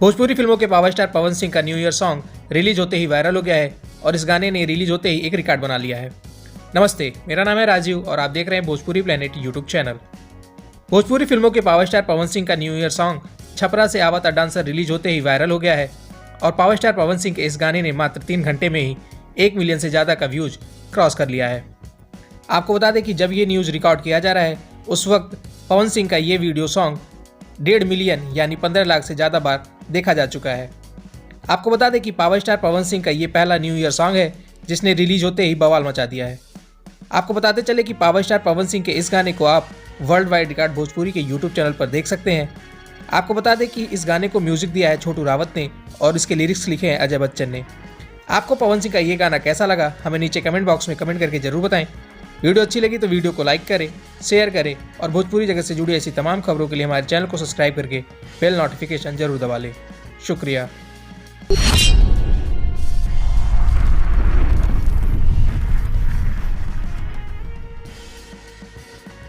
भोजपुरी फिल्मों के power star Pawan Singh का न्यू ईयर सॉन्ग रिलीज होते ही वायरल हो गया है और इस गाने ने रिलीज होते ही एक रिकॉर्ड बना लिया है। नमस्ते, मेरा नाम है राजीव और आप देख रहे हैं Bhojpuri planet YouTube channel. Bhojpuri फिल्मों के पावर स्टार पवन सिंह का न्यू ईयर सॉन्ग छपरा से आवता डांसर रिलीज होते ही वायरल हो गया है और पावर स्टार पवन सिंह के इस गाने ने मात्र 3 घंटे में ही 1 मिलियन से ज़्यादा का व्यूज क्रॉस कर लिया है। आपको बता दें कि जब ये न्यूज़ रिकॉर्ड किया जा रहा है उस वक्त पवन सिंह का ये वीडियो सॉन्ग 1.5 मिलियन यानी 15 लाख से ज़्यादा बार देखा जा चुका है। आपको बता दें कि पावर स्टार पवन सिंह का ये पहला न्यू ईयर सॉन्ग है जिसने रिलीज होते ही बवाल मचा दिया है। आपको बताते चले कि पावर स्टार पवन सिंह के इस गाने को आप वर्ल्ड वाइड रिकॉर्ड भोजपुरी के यूट्यूब चैनल पर देख सकते हैं। आपको बता दें कि इस गाने को म्यूजिक दिया है छोटू रावत ने और इसके लिरिक्स लिखे हैं अजय बच्चन ने। आपको पवन सिंह का ये गाना कैसा लगा हमें नीचे कमेंट बॉक्स में कमेंट करके जरूर बताएं। वीडियो अच्छी लगी तो वीडियो को लाइक करें, शेयर करें और भोजपुरी जगत से जुड़ी ऐसी तमाम खबरों के लिए हमारे चैनल को सब्सक्राइब करके बेल नोटिफिकेशन जरूर दबा लें। शुक्रिया।